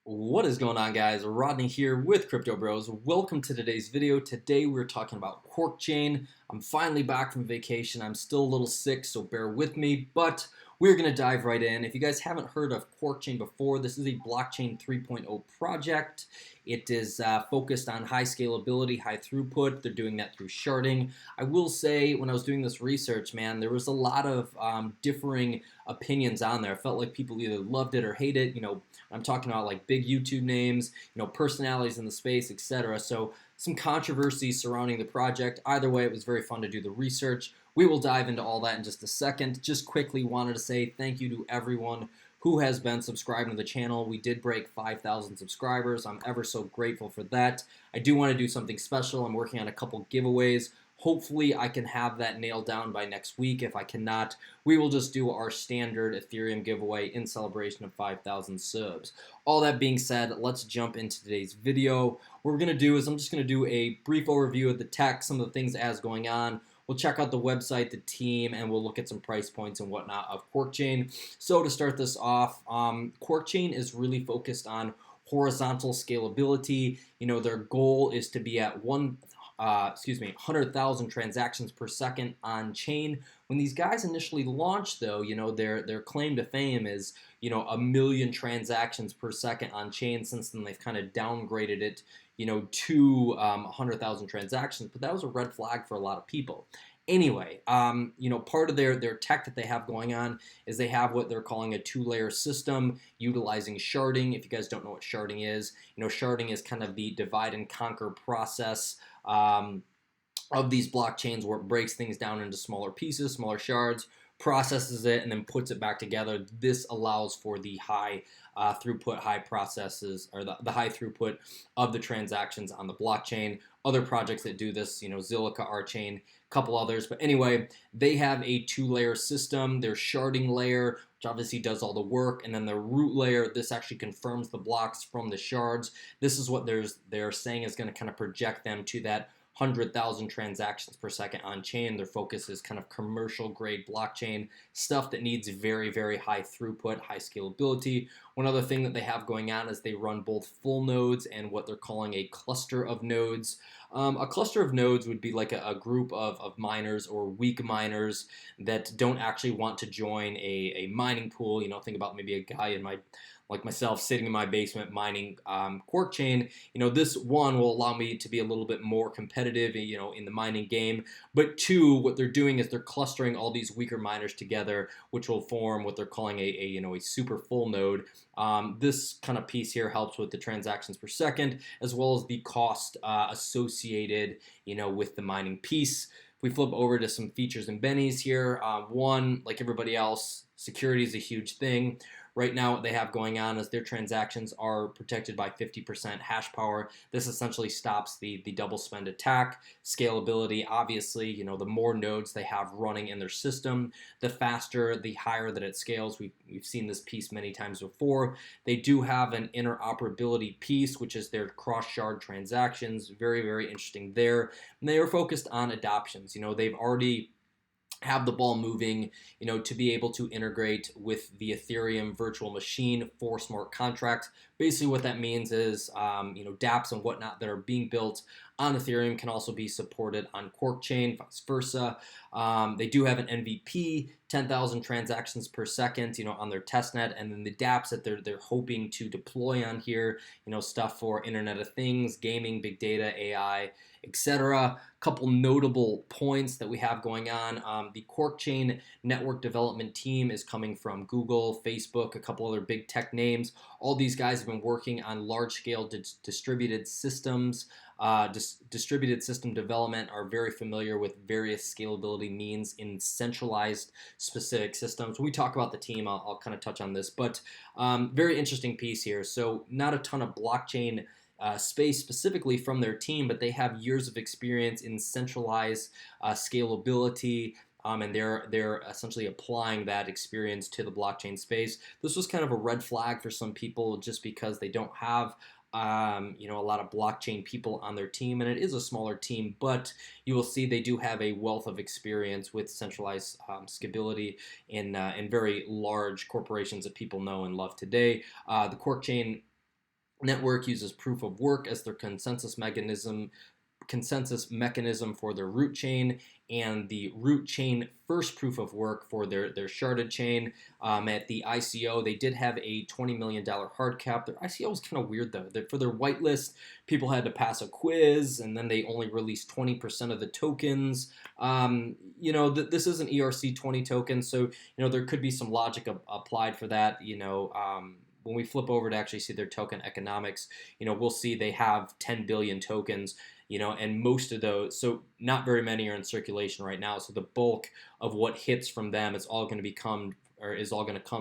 What is going on, guys? Rodney here with Crypto Bros. Welcome to today's video. Today we're talking about Quarkchain. I'm finally back from vacation. I'm still a little sick, so bear with me, but we're going to dive right in. If you guys haven't heard of Quarkchain before, this is a blockchain 3.0 project. It is focused on high scalability, high throughput. They're doing that through sharding. I will say, when I was doing this research, man, there was a lot of differing opinions on there. I felt like people either loved it or hate it. I'm talking about like big YouTube names, personalities in the space, etc. So some controversy surrounding the project. Either way, it was very fun to do the research. We will dive into all that in just a second. Just quickly wanted to say thank you to everyone who has been subscribing to the channel. We did break 5,000 subscribers. I'm ever so grateful for that. I do want to do something special. I'm working on a couple giveaways. Hopefully I can have that nailed down by next week. If I cannot, we will just do our standard Ethereum giveaway in celebration of 5,000 subs. All that being said, let's jump into today's video. What we're going to do is I'm just going to do a brief overview of the tech, some of the things as going on. We'll check out the website, the team, and we'll look at some price points and whatnot of Quarkchain. So to start this off, Quarkchain is really focused on horizontal scalability. Their goal is to be at 100,000 transactions per second on chain. When these guys initially launched, though, their claim to fame is, a million transactions per second on chain. Since then, they've kind of downgraded it, to 100,000 transactions. But that was a red flag for a lot of people. Anyway, part of their tech that they have going on is they have what they're calling a two-layer system utilizing sharding. If you guys don't know what sharding is, sharding is kind of the divide and conquer process of these blockchains, where it breaks things down into smaller pieces, smaller shards, processes it, and then puts it back together. This allows for the high throughput, high processes, or the high throughput of the transactions on the blockchain. Other projects that do this, Zilliqa, Archain, a couple others. But anyway, they have a two-layer system. Their sharding layer, which obviously does all the work, and then the root layer, this actually confirms the blocks from the shards. This is what they're saying is going to kind of project them to that 100,000 transactions per second on chain. Their focus is kind of commercial grade blockchain stuff that needs very, very high throughput, high scalability. One other thing that they have going on is they run both full nodes and what they're calling a cluster of nodes. A cluster of nodes would be like a group of miners or weak miners that don't actually want to join a mining pool. Think about maybe a guy like myself sitting in my basement mining Quarkchain. This one will allow me to be a little bit more competitive, in the mining game. But two, what they're doing is they're clustering all these weaker miners together, which will form what they're calling a super full node. This kind of piece here helps with the transactions per second, as well as the cost associated, with the mining piece. If we flip over to some features and bennies here, one, like everybody else, security is a huge thing. Right now, what they have going on is their transactions are protected by 50% hash power. This essentially stops the double spend attack. Scalability, obviously, the more nodes they have running in their system, the faster, the higher that it scales. We've seen this piece many times before. They do have an interoperability piece, which is their cross-shard transactions. Very, very interesting there. And they are focused on adoptions. They've already have the ball moving, to be able to integrate with the Ethereum virtual machine for smart contracts. Basically what that means is, dApps and whatnot that are being built on Ethereum can also be supported on Quarkchain, vice versa. They do have an MVP, 10,000 transactions per second, on their testnet, and then the dApps that they're hoping to deploy on here, stuff for Internet of Things, gaming, big data, AI, etc. Couple notable points that we have going on. The Quarkchain network development team is coming from Google, Facebook, a couple other big tech names. All these guys have been working on large-scale distributed systems. Distributed system development, are very familiar with various scalability means in centralized specific systems. When we talk about the team, I'll kind of touch on this, but very interesting piece here. So not a ton of blockchain space specifically from their team, but they have years of experience in centralized scalability, and they're essentially applying that experience to the blockchain space. This was kind of a red flag for some people just because they don't have a lot of blockchain people on their team, and it is a smaller team, but you will see they do have a wealth of experience with centralized scalability in very large corporations that people know and love today. The Quarkchain network uses proof of work as their consensus mechanism for their root chain, and the root chain first proof of work for their sharded chain. At the ICO, they did have a $20 million hard cap. Their ICO was kind of weird though. For their whitelist, people had to pass a quiz, and then they only released 20% of the tokens. This is an ERC20 token, so there could be some logic applied for that. When we flip over to actually see their token economics, we'll see they have 10 billion tokens, and most of those, so not very many are in circulation right now. So the bulk of what hits from them is all going to come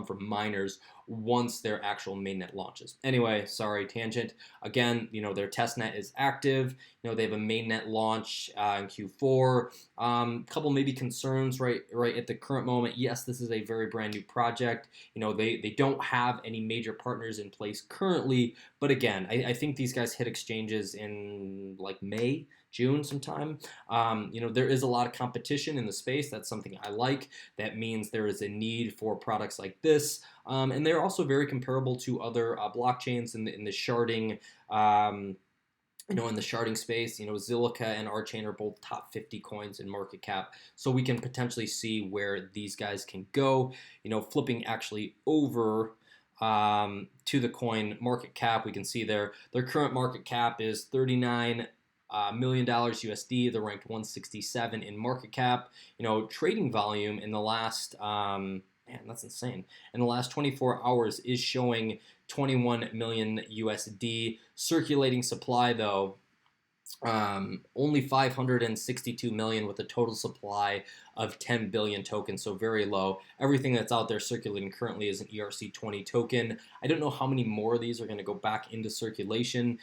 from miners once their actual mainnet launches. Anyway, sorry, tangent. Again, their testnet is active. They have a mainnet launch in Q4. Couple maybe concerns right at the current moment. Yes, this is a very brand new project. They don't have any major partners in place currently, but again, I think these guys hit exchanges in like May, June sometime. There is a lot of competition in the space. That's something I like. That means there is a need for products like this. And they're also very comparable to other blockchains in the sharding, in the sharding space. Zilliqa and Archain are both top 50 coins in market cap. So we can potentially see where these guys can go. Flipping actually over to the coin market cap, we can see their current market cap is $39 million USD. They're ranked 167 in market cap. Trading volume in the last man, that's insane. In the last 24 hours is showing 21 million USD. Circulating supply though, only 562 million with a total supply of 10 billion tokens, so very low. Everything that's out there circulating currently is an ERC20 token. I don't know how many more of these are going to go back into circulation,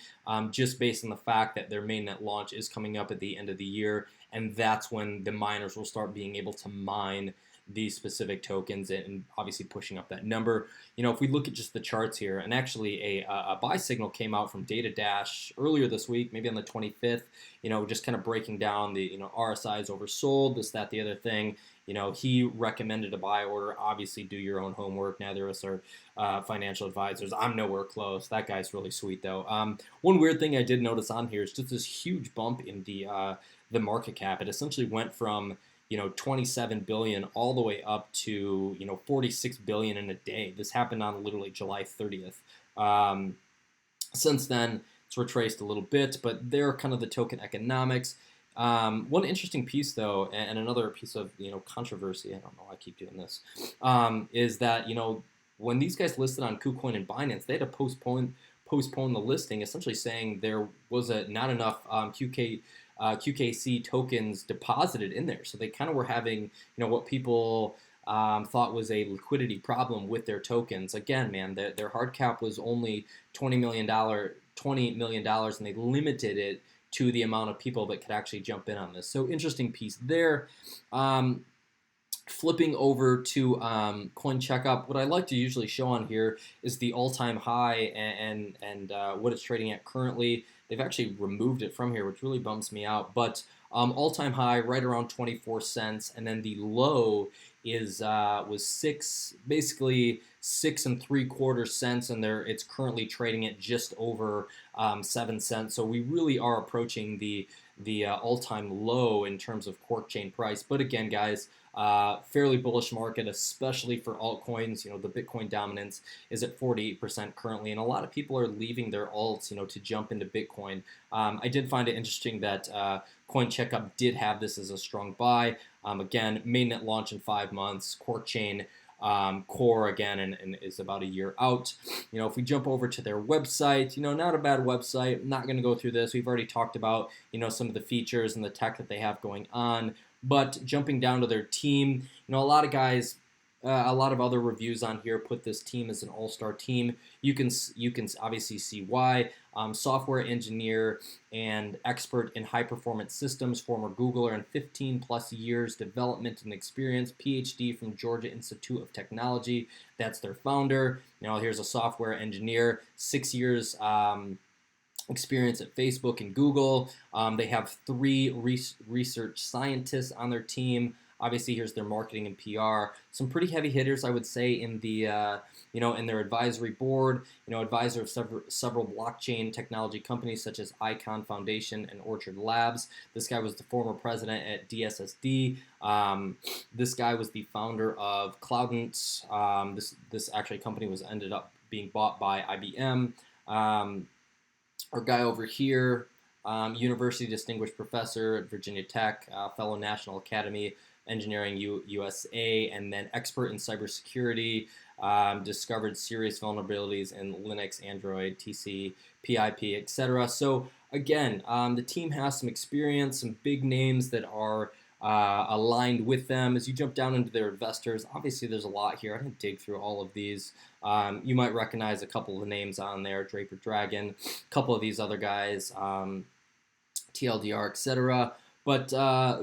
just based on the fact that their mainnet launch is coming up at the end of the year, and that's when the miners will start being able to mine these specific tokens and obviously pushing up that number. If we look at just the charts here, and actually a buy signal came out from Data Dash earlier this week, maybe on the 25th, just kind of breaking down the, RSI is oversold, this, that, the other thing. He recommended a buy order. Obviously, do your own homework. Neither of us are financial advisors. I'm nowhere close. That guy's really sweet, though. One weird thing I did notice on here is just this huge bump in the market cap. It essentially went from 27 billion all the way up to 46 billion in a day. This happened on literally July 30th. Since then, it's retraced a little bit, but they're kind of the token economics. One interesting piece, though, and another piece of controversy, I don't know why I keep doing this, is that when these guys listed on KuCoin and Binance, they had to postpone the listing, essentially saying there was not enough QKC tokens deposited in there. So they kind of were having, what people thought was a liquidity problem with their tokens. Again, man, their hard cap was only $20 million, and they limited it to the amount of people that could actually jump in on this. So interesting piece there. Flipping over to CoinCheckup, what I like to usually show on here is the all-time high and what it's trading at currently. They've actually removed it from here, which really bums me out. But all-time high right around 24 cents, and then the low was basically 6 3/4 cents, and it's currently trading at just over 7 cents. So we really are approaching the all-time low in terms of Quarkchain price. But again, guys, fairly bullish market, especially for altcoins. The Bitcoin dominance is at 48% currently, and a lot of people are leaving their alts, to jump into Bitcoin. I did find it interesting that CoinCheckup did have this as a strong buy. Again, mainnet launch in 5 months. Quarkchain core again and is about a year out. If we jump over to their website, not a bad website. I'm not going to go through this. We've already talked about some of the features and the tech that they have going on. But jumping down to their team, a lot of guys, a lot of other reviews on here put this team as an all-star team. You can obviously see why. Software engineer and expert in high-performance systems, former Googler, and 15-plus years development and experience, PhD from Georgia Institute of Technology. That's their founder. Here's a software engineer, 6 years experience at Facebook and Google. They have 3 research scientists on their team. Obviously, here's their marketing and PR. Some pretty heavy hitters, I would say, in the in their advisory board, advisor of several blockchain technology companies such as Icon Foundation and Orchard Labs. This guy was the former president at DSSD. This guy was the founder of Cloudnets. This actually company ended up being bought by IBM. Our guy over here, University Distinguished Professor at Virginia Tech, fellow National Academy Engineering USA, and then expert in cybersecurity, discovered serious vulnerabilities in Linux, Android, TC, PIP, etc. So again, the team has some experience, some big names that are aligned with them. As you jump down into their investors, obviously there's a lot here. I didn't dig through all of these. You might recognize a couple of the names on there, Draper Dragon, a couple of these other guys, TLDR, etc. But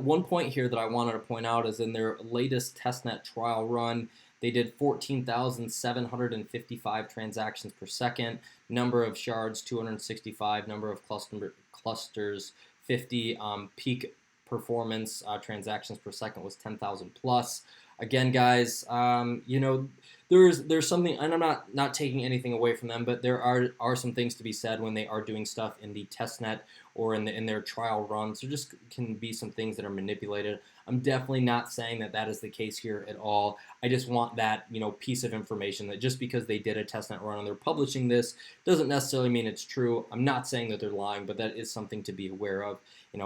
one point here that I wanted to point out is in their latest testnet trial run, they did 14,755 transactions per second, number of shards 265, number of clusters 50, peak performance transactions per second was 10,000 plus. Again, guys, there's something, and I'm not taking anything away from them, but there are some things to be said when they are doing stuff in the testnet or in their trial runs. There just can be some things that are manipulated. I'm definitely not saying that is the case here at all. I just want that piece of information that just because they did a testnet run and they're publishing this doesn't necessarily mean it's true. I'm not saying that they're lying, but that is something to be aware of.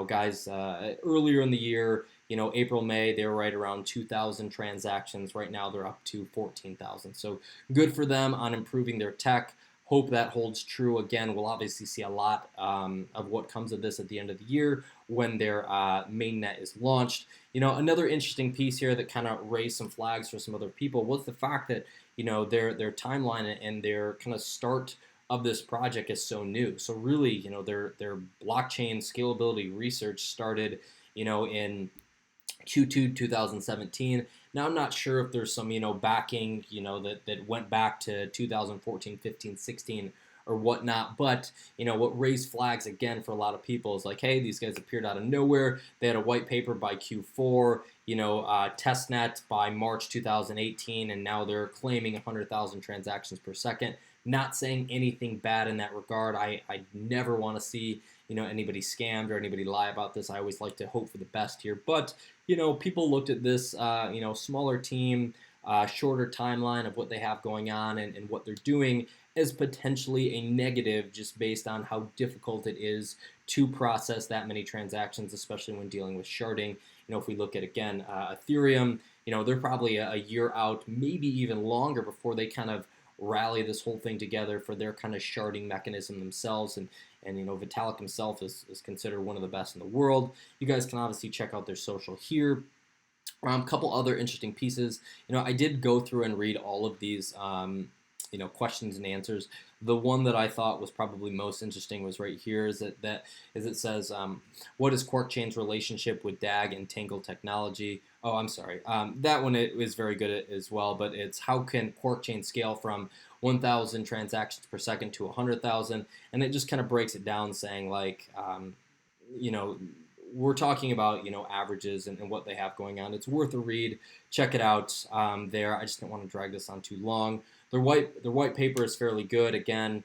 Guys, earlier in the year, April, May, they were right around 2,000 transactions. Right now, they're up to 14,000. So good for them on improving their tech. Hope that holds true. Again, we'll obviously see a lot of what comes of this at the end of the year when their mainnet is launched. Another interesting piece here that kind of raised some flags for some other people was the fact that their timeline and their kind of start of this project is so new. So really, their blockchain scalability research started, in Q2 2017. Now I'm not sure if there's some backing that went back to 2014, 15, 16 or whatnot, but what raised flags again for a lot of people is like, hey, these guys appeared out of nowhere. They had a white paper by Q4, testnet by March 2018, and now they're claiming 100,000 transactions per second. Not saying anything bad in that regard. I never want to see anybody scammed or anybody lie about this. I always like to hope for the best here, but people looked at this smaller team, shorter timeline of what they have going on and what they're doing as potentially a negative, just based on how difficult it is to process that many transactions, especially when dealing with sharding. If we look at, again, Ethereum, they're probably a year out, maybe even longer, before they kind of rally this whole thing together for their kind of sharding mechanism themselves. And Vitalik himself is considered one of the best in the world. You guys can obviously check out their social here. A couple other interesting pieces. I did go through and read all of these questions and answers. The one that I thought was probably most interesting was right here. Is it says, what is Quarkchain's relationship with DAG and Tangle technology? Oh, I'm sorry. That one is very good as well, but it's how can Quarkchain scale from 1,000 transactions per second to 100,000? And it just kind of breaks it down, saying like, we're talking about averages and what they have going on. It's worth a read. Check it out there. I just didn't want to drag this on too long. Their white paper is fairly good. Again,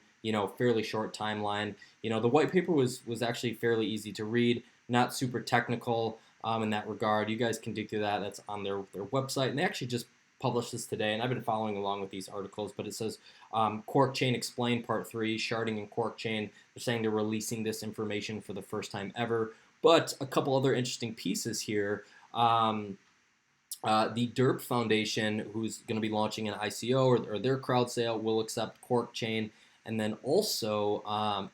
fairly short timeline. The white paper was actually fairly easy to read, not super technical in that regard. You guys can dig through that. That's on their website, and they actually just published this today, and I've been following along with these articles, but it says Quarkchain Explained Part 3, Sharding and Quarkchain. They're saying they're releasing this information for the first time ever. But a couple other interesting pieces here. The DERP Foundation, who's going to be launching an ICO or their crowd sale, will accept Quarkchain. And then also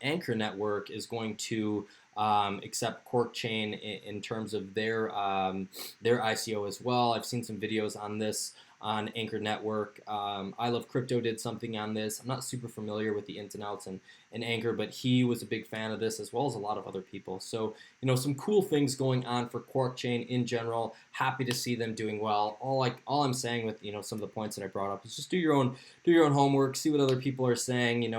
Anchor Network is going to accept Quarkchain in terms of their ICO as well. I've seen some videos on this on Anchor Network. I Love Crypto did something on this. I'm not super familiar with the ins and outs and Anchor, but he was a big fan of this, as well as a lot of other people. So, some cool things going on for Quarkchain in general. Happy to see them doing well. All I'm saying with some of the points that I brought up is just do your own homework, see what other people are saying.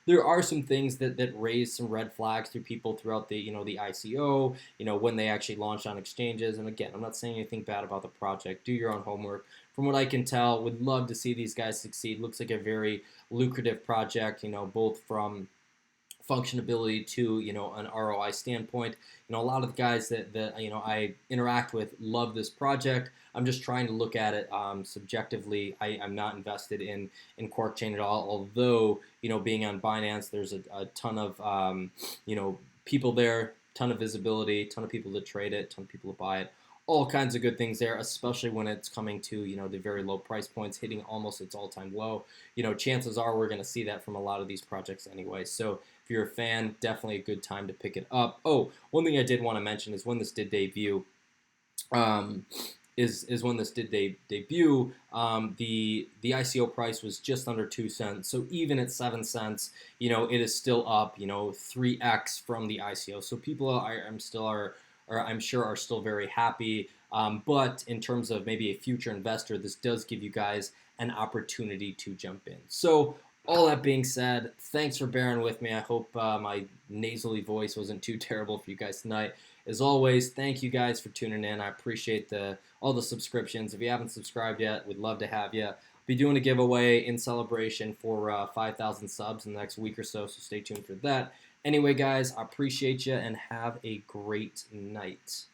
There are some things that raise some red flags through people throughout the the ICO, when they actually launch on exchanges. And again, I'm not saying anything bad about the project. Do your own homework. from what I can tell, would love to see these guys succeed. Looks like a very lucrative project, both from functionality to an ROI standpoint. A lot of the guys that I interact with love this project. I'm just trying to look at it subjectively. I'm not invested in Quarkchain at all, although being on Binance, there's a ton of people there, ton of visibility, ton of people that trade it, ton of people to buy it, all kinds of good things there, especially when it's coming to the very low price points, hitting almost its all-time low. Chances are we're going to see that from a lot of these projects anyway. So if you're a fan, definitely a good time to pick it up. Oh, one thing I did want to mention is when this did debut. Is when this did debut, the ICO price was just under 2 cents. So even at 7 cents, it is still up, 3x from the ICO. So people I'm sure are still very happy. But in terms of maybe a future investor, this does give you guys an opportunity to jump in. So all that being said, thanks for bearing with me. I hope my nasally voice wasn't too terrible for you guys tonight. As always, thank you guys for tuning in. I appreciate all the subscriptions. If you haven't subscribed yet, we'd love to have you. Be doing a giveaway in celebration for 5,000 subs in the next week or so, so stay tuned for that. Anyway, guys, I appreciate you and have a great night.